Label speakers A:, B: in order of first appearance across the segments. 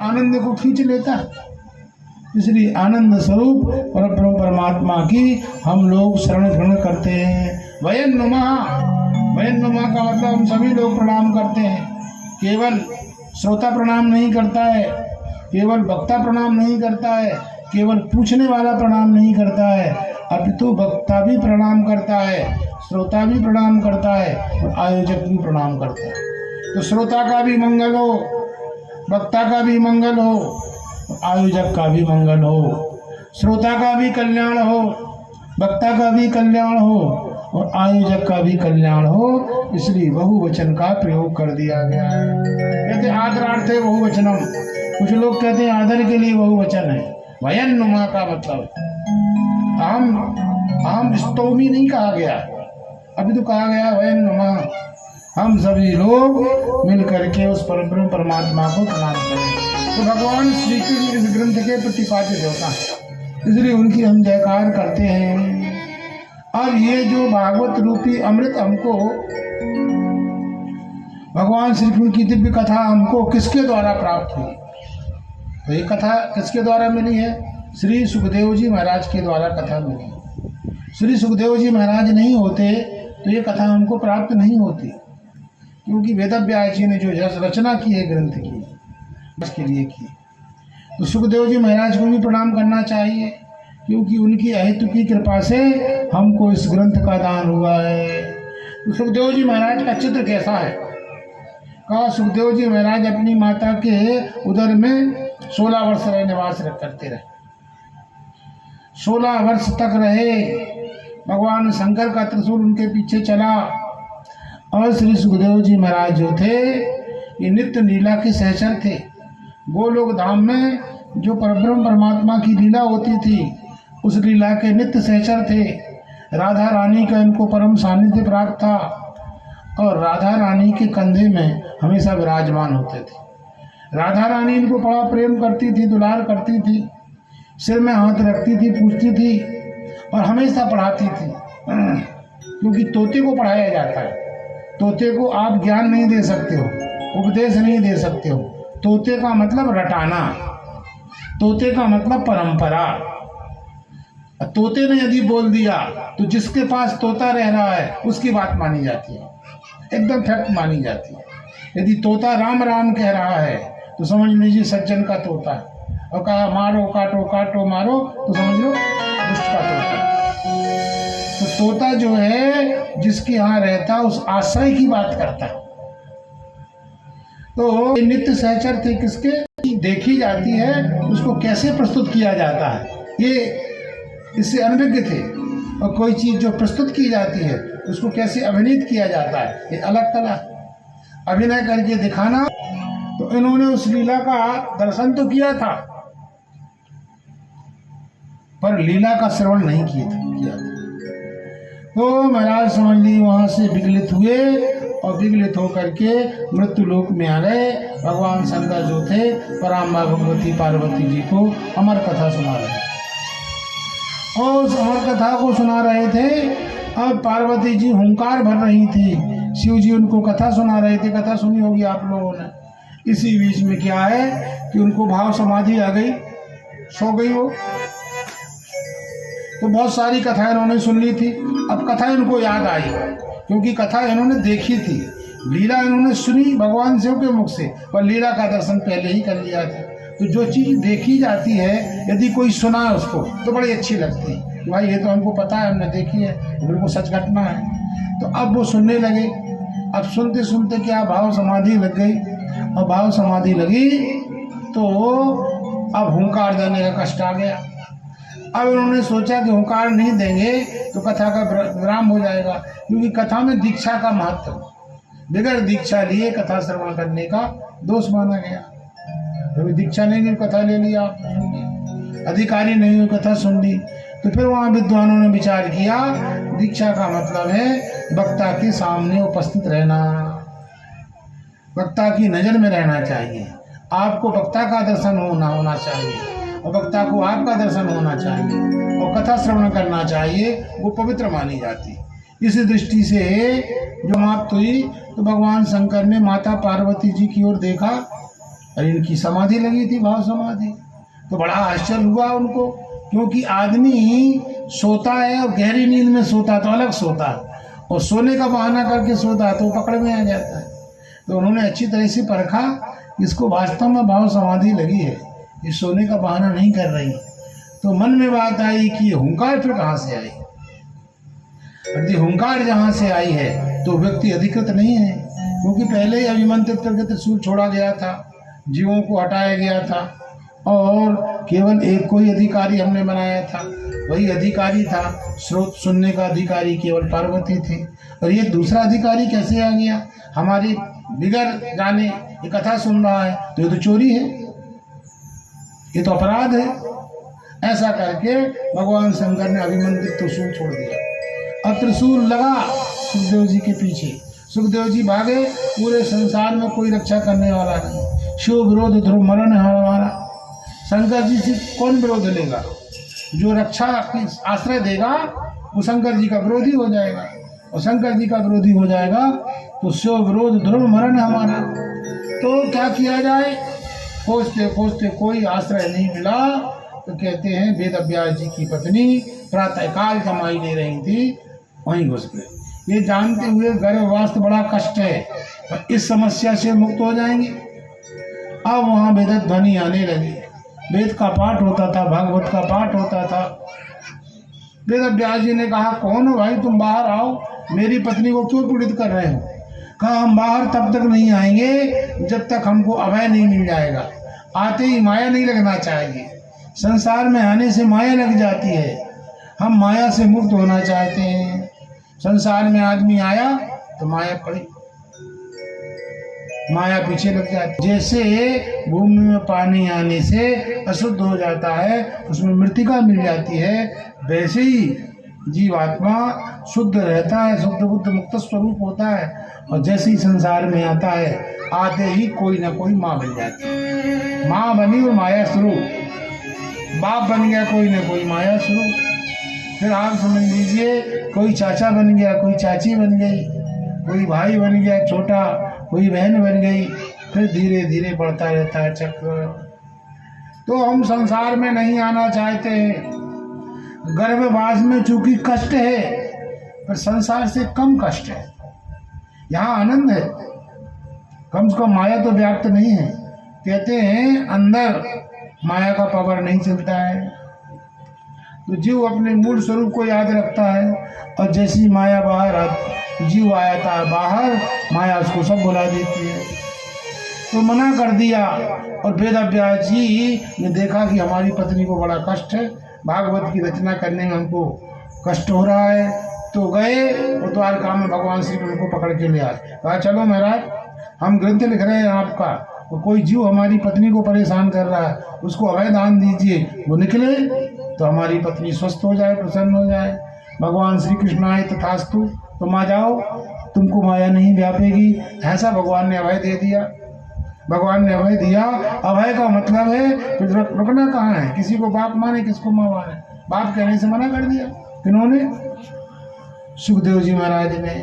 A: आनंद को खींच लेता है। इसलिए आनंद स्वरूप परब्रह्म परमात्मा की हम लोग शरण ग्रहण करते हैं। वयन नुमा का मतलब हम सभी लोग प्रणाम करते हैं। केवल श्रोता प्रणाम नहीं करता है, केवल वक्ता प्रणाम नहीं करता है, केवल पूछने वाला प्रणाम नहीं करता है, अपितु वक्ता भी प्रणाम करता है, श्रोता भी प्रणाम करता है और आयोजक भी प्रणाम करता है। तो श्रोता का भी मंगल हो, वक्ता का भी मंगल हो, आयोजक का भी मंगल हो, श्रोता का भी कल्याण हो, वक्ता का भी कल्याण हो और आयोजक का भी कल्याण हो। इसलिए बहुवचन का प्रयोग कर दिया गया है। कहते आदरार्थे बहुवचनम, कुछ लोग कहते हैं आदर के लिए बहुवचन है। वयन नुमा का मतलब हम स्तोमी नहीं कहा गया, अभी तो कहा गया वयन नुमा। हम सभी लोग मिल करके उस परब्रह्म परमात्मा को प्रणाम करें। तो भगवान श्री कृष्ण इस ग्रंथ के प्रतिपाद्य देवता हैं, इसलिए उनकी हम जयकार करते हैं। और ये जो भागवत रूपी अमृत हमको भगवान श्री कृष्ण की दिव्य कथा हमको किसके द्वारा प्राप्त हुई? तो ये कथा किसके द्वारा मिली है? श्री सुखदेव जी महाराज के द्वारा कथा मिली। श्री सुखदेव जी महाराज नहीं होते तो ये कथा हमको प्राप्त नहीं होती, क्योंकि वेदव्यास जी ने जो रचना की है ग्रंथ की, उसके लिए की। तो सुखदेव जी महाराज को भी प्रणाम करना चाहिए, क्योंकि उनकी अहेतु की कृपा से हमको इस ग्रंथ का दान हुआ है। तो सुखदेव जी महाराज का चित्र कैसा है? कहा सुखदेव जी महाराज अपनी माता के उदर में 16 वर्ष निवास करते रहे। 16 वर्ष तक रहे। भगवान शंकर का त्रिशूल उनके पीछे चला। और श्री सुखदेव जी महाराज जो थे ये नित्य लीला के सहचर थे। गोलोक धाम में जो परब्रह्म परमात्मा की लीला होती थी उस लीला के नित्य सहचर थे। राधा रानी का इनको परम सानिध्य प्राप्त था और राधा रानी के कंधे में हमेशा विराजमान होते थे। राधा रानी इनको बड़ा प्रेम करती थी, दुलार करती थी, सिर में हाथ रखती थी, पूछती थी और हमेशा पढ़ाती थी, क्योंकि तोते को पढ़ाया जाता है। तोते को आप ज्ञान नहीं दे सकते हो, उपदेश नहीं दे सकते हो। तोते का मतलब रटाना, तोते का मतलब परंपरा। तोते ने यदि बोल दिया तो जिसके पास तोता रह रहा है उसकी बात मानी जाती है, एकदम फैक्ट मानी जाती है। यदि तोता राम राम कह रहा है तो समझ लीजिए सज्जन का तोता है, और कहा मारो काटो काटो मारो तो समझ लो दुष्ट का तोता। तो तोता जो है जिसके यहाँ रहता उस आश्रय की बात करता है। तो नित्य सहचर थे किसके? देखी जाती है उसको कैसे प्रस्तुत किया जाता है, ये इससे अनभिज्ञ थे। और कोई चीज जो प्रस्तुत की जाती है उसको कैसे अभिनीत किया जाता है, ये अलग कला। अभिनय करके दिखाना। तो इन्होंने उस लीला का दर्शन तो किया था पर लीला का श्रवण नहीं किया था। तो महाराज समझ ली वहां से विगलित हुए और विगलित होकर के मृत्यु लोक में आ गए। भगवान शंकर जो थे पराम्बा भगवती पार्वती जी को अमर कथा सुना रहे और उस अमर कथा को सुना रहे थे। और पार्वती जी हुंकार भर रही थी, शिव जी उनको कथा सुना रहे थे। कथा सुनी होगी आप लोगों ने। इसी बीच में क्या है कि उनको भाव समाधि आ गई, सो गई वो। तो बहुत सारी कथा इन्होंने सुन ली थी। अब कथा इनको याद आई, क्योंकि कथा इन्होंने देखी थी, लीला इन्होंने सुनी भगवान शिव के मुख से, पर लीला का दर्शन पहले ही कर लिया था। तो जो चीज़ देखी जाती है यदि कोई सुना उसको तो बड़ी अच्छी लगती है, भाई ये तो हमको पता है, हमने देखी है, बिल्कुल सच घटना है। तो अब वो सुनने लगे। अब सुनते सुनते क्या भाव समाधि लग गई, और भाव समाधि लगी तो अब हुंकार देने का कष्ट आ गया। अब उन्होंने सोचा कि हुंकार नहीं देंगे तो कथा का विराम हो जाएगा, क्योंकि कथा में दीक्षा का महत्व, बगैर दीक्षा लिए कथा श्रवण करने का दोष माना गया। कभी दीक्षा नहीं ली, कथा ले लिया, अधिकारी नहीं हुई, कथा सुन ली। तो फिर वहाँ विद्वानों ने विचार किया, दीक्षा का मतलब है वक्ता के सामने उपस्थित रहना, वक्ता की नज़र में रहना चाहिए। आपको वक्ता का दर्शन होना चाहिए और वक्ता को आपका दर्शन होना चाहिए और कथा श्रवण करना चाहिए, वो पवित्र मानी जाती। इस दृष्टि से जो समाप्त हुई तो भगवान शंकर ने माता पार्वती जी की ओर देखा और इनकी समाधि लगी थी, भाव समाधि। तो बड़ा आश्चर्य हुआ उनको, क्योंकि आदमी सोता है और गहरी नींद में सोता तो अलग सोता है, और सोने का बहाना करके सोता है तो पकड़ में आ जाता है। तो उन्होंने अच्छी तरह से परखा, इसको वास्तव में भाव समाधि लगी है, ये सोने का बहाना नहीं कर रही। तो मन में बात आई कि हुंकार फिर कहाँ से आई, यदि हुंकार जहाँ से आई है तो व्यक्ति अधिकृत नहीं है, क्योंकि पहले ही अभिमंत्रित करके त्रिशूल छोड़ा गया था, जीवों को हटाया गया था, और केवल एक कोई अधिकारी हमने बनाया था, वही अधिकारी था। स्रोत सुनने का अधिकारी केवल पार्वती थी, और ये दूसरा अधिकारी कैसे आ गया हमारी बिगड़ जाने ये कथा सुन रहा है, तो ये तो चोरी है, ये तो अपराध है। ऐसा करके भगवान शंकर ने अभिमंत्रित त्रिशूल छोड़ दिया। अब त्रिशूल लगा सुखदेव जी के पीछे, सुखदेव जी भागे, पूरे संसार में कोई रक्षा करने वाला नहीं, शिव विरोध ध्रुव मरण है हमारा। शंकर जी से कौन विरोध लेगा, जो रक्षा की आश्रय देगा वो शंकर जी का विरोधी हो जाएगा, और शंकर जी का विरोधी हो जाएगा तो शिव विरोध ध्रुव मरण है हमारा। तो क्या किया जाए, खोजते खोजते कोई आश्रय नहीं मिला, तो कहते हैं वेद व्यास जी की पत्नी प्रातःकाल कमाई ले रही थी, वहीं घुस गए। ये जानते हुए गर्भवास तो बड़ा कष्ट है, पर इस समस्या से मुक्त हो जाएंगे। अब वहाँ वेद ध्वनि आने लगी, वेद का पाठ होता था, भागवत का पाठ होता था। वेद व्यास जी ने कहा, कौन हो भाई तुम, बाहर आओ, मेरी पत्नी को क्यों पीड़ित कर रहे हो। कहा, हम बाहर तब तक नहीं आएंगे जब तक हमको अभय नहीं मिल जाएगा, आते ही माया नहीं लगना चाहिए, संसार में आने से माया लग जाती है, हम माया से मुक्त होना चाहते हैं। संसार में आदमी आया तो माया पड़ी, माया पीछे लग जाती। जैसे भूमि में पानी आने से अशुद्ध हो जाता है, उसमें मृतिका मिल जाती है, वैसे ही जीवात्मा शुद्ध रहता है, शुद्ध बुद्ध मुक्त स्वरूप होता है, और जैसे ही संसार में आता है, आते ही कोई ना कोई माँ बन जाती है। माँ बनी और माया शुरू, बाप बन गया कोई ना कोई माया शुरू। फिर आप समझ लीजिए, कोई चाचा बन गया, कोई चाची बन गई, कोई भाई बन गया छोटा, कोई बहन बन गई, फिर धीरे धीरे बढ़ता रहता है चक्र। तो हम संसार में नहीं आना चाहते हैं। गर्भवास में चूंकि कष्ट है, पर संसार से कम कष्ट है, यहाँ आनंद है, कम से कम माया तो व्याप्त नहीं है। कहते हैं अंदर माया का पावर नहीं चलता है, तो जीव अपने मूल स्वरूप को याद रखता है, और जैसी माया बाहर जीव आया था बाहर, माया उसको सब भुला देती है। तो मना कर दिया, और वेद व्यास जी ने देखा कि हमारी पत्नी को बड़ा कष्ट है, भागवत की रचना करने में हमको कष्ट हो रहा है, तो गए और द्वारका में भगवान श्री कृष्ण को पकड़ के ले आए। कहा, चलो महाराज, हम ग्रंथ लिख रहे हैं आपका, तो कोई जीव हमारी पत्नी को परेशान कर रहा है, उसको अभय दान दीजिए, वो निकले तो हमारी पत्नी स्वस्थ हो जाए, प्रसन्न हो जाए। भगवान श्री कृष्ण आए, तथास्तु, तुम आ जाओ, तुमको माया नहीं व्यापेगी। ऐसा भगवान ने अभय दे दिया। भगवान ने अभय दिया, अभय का मतलब है फिर रुकना कहाँ है, किसी को बाप माने, किसको माँ माने, बाप कहने से मना कर दिया। किन्होंने, सुखदेव जी महाराज ने।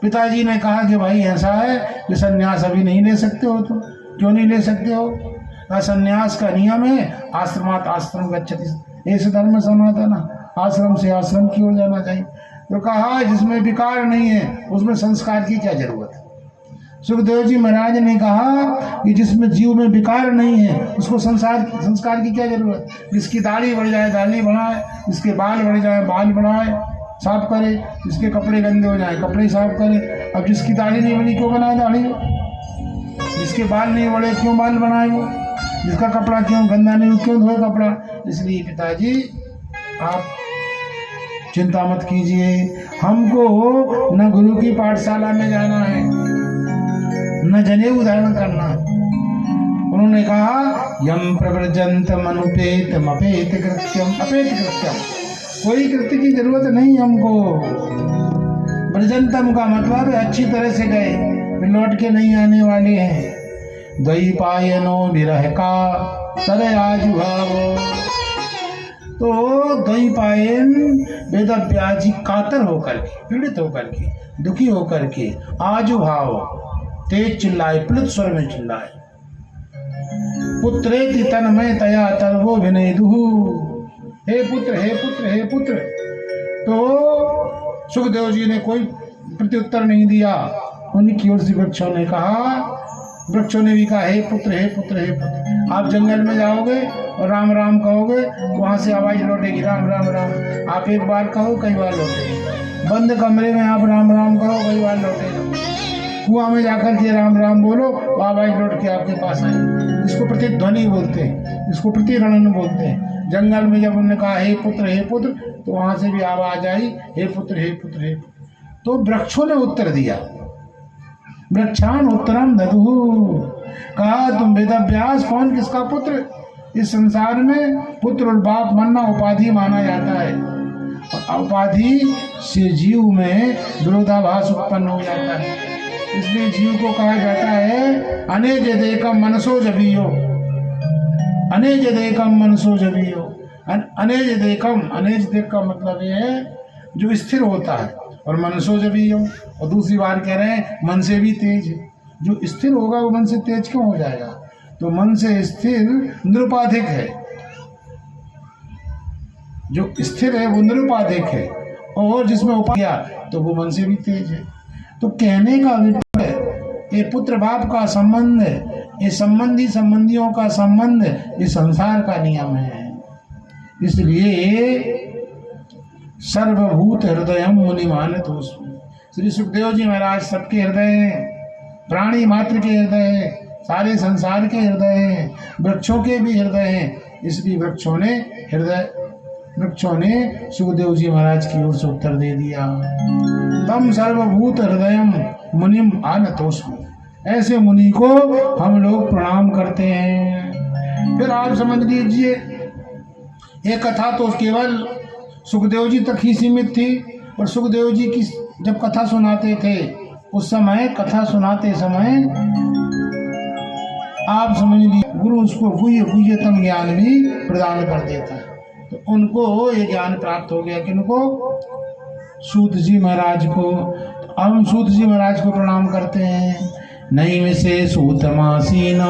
A: पिताजी ने कहा कि भाई ऐसा है कि संन्यास अभी नहीं ले सकते हो, तुम क्यों नहीं ले सकते हो। संन्यास का नियम है, आश्रमात आश्रम गच्छति, ऐसे धर्म सनातन, आश्रम से आश्रम की ओर जाना चाहिए। तो कहा जिसमें विकार नहीं है उसमें संस्कार की क्या जरूरत है। सुखदेव जी महाराज ने कहा कि जिसमें जीव में विकार नहीं है उसको संस्कार की क्या जरूरत। जिसकी दाढ़ी बढ़ जाए दाढ़ी बढ़ाए, जिसके बाल बढ़ जाए बाल बढ़ाए, साफ करे, जिसके कपड़े गंदे हो जाए कपड़े साफ करे। अब जिसकी दाढ़ी नहीं बनी क्यों बनाए दाढ़ी, जिसके बाल नहीं बढ़े क्यों बाल बनाए वो, जिसका कपड़ा क्यों गंदा नहीं क्यों धोए कपड़ा। इसलिए पिताजी आप चिंता मत कीजिए, हमको न गुरु की पाठशाला में जाना है न जनेऊ धारण करना। उन्होंने कहा यम प्रव्रजंत मनुपेत मपेत कृत्यम अपेत कृत्यम, कोई कृत्य की जरूरत नहीं हमको। व्रजंतम का मतलब है अच्छी तरह से गए, फिर लौट के नहीं आने वाले हैं। द्वैपायनो विरह का तरह आजुभाव। तो द्वैपायन वेद व्यास जी कातर होकर के, पीड़ित होकर के, दुखी होकर के आजुभाव तेज चिल्लाए, प्लुत स्वर में चिल्लाए। पुत्रेति तन्मय तया तर्वो विनय दुहु। हे पुत्र, हे पुत्र, हे पुत्र। तो सुखदेव जी ने कोई प्रत्युत्तर नहीं दिया। उनकी ओर से वृक्षों ने कहा, वृक्षों ने भी कहा, हे पुत्र, हे पुत्र, हे पुत्र। आप जंगल में जाओगे और राम राम कहोगे, वहां से आवाज लौटेगी राम राम राम। आप एक बार कहो, कई बार लौटेगी। बंद कमरे में आप राम राम कहो, कई बार लौटेगा। कुआं में जाकर के राम राम बोलो, तो आवाज लौट के आपके पास आएगी। इसको प्रतिध्वनि बोलते हैं, इसको प्रतिरणन बोलते हैं। जंगल में जब उन्होंने कहा हे पुत्र, हे पुत्र, तो वहां से भी आवाज आई, हे पुत्र, हे पुत्र, हे पुत्र। तो वृक्षों ने उत्तर दिया, वृक्षान उत्तरम ददुः। कहा, तुम वेदव्यास कौन किसका पुत्र? इस संसार में पुत्र और बाप मानना उपाधि माना जाता है, और उपाधि से जीव में विरोधाभास उत्पन्न हो जाता है। इसलिए जीव को कहा जाता है अनेज देकम मनसो जबियो, अनेज देकम मनसो जबियो। अनेज देकम, अनेज देक का मतलब ये है जो स्थिर होता है, और मनसो जबियो, और दूसरी बार कह रहे हैं मन से भी तेज है। जो स्थिर होगा वो मन से तेज क्यों हो जाएगा? तो मन से स्थिर निरुपाधिक है, जो स्थिर है वो निरुपाधिक है, और जिसमें उपाय तो वो मन से भी तेज है। तो कहने का अभिप्राय, ये पुत्र बाप का संबंध है, ये संबंधी संबंधियों का संबंध, ये संसार का नियम है। इसलिए सर्वभूत हृदय मुनिमानतोऽस्मि। श्री सुखदेव जी महाराज सबके हृदय हैं, प्राणी मात्र के हृदय हैं, सारे संसार के हृदय हैं, वृक्षों के भी हृदय हैं। इसलिए वृक्षों ने सुखदेव जी महाराज की ओर से उत्तर दे दिया, तम सर्वभूत हृदयम मुनिम आनतोस्मि। ऐसे मुनि को हम लोग प्रणाम करते हैं। फिर आप समझ लीजिए, ये कथा तो केवल सुखदेव जी तक ही सीमित थी, और सुखदेव जी की जब कथा सुनाते थे उस समय, कथा सुनाते समय आप समझ लीजिए गुरु उसको गुह्यतम ज्ञान भी प्रदान कर देता है। तो उनको ये ज्ञान प्राप्त हो गया, किनको? सूत जी महाराज को। तो अब हम सूत जी महाराज को प्रणाम करते हैं। नहीं में से सूतमासीन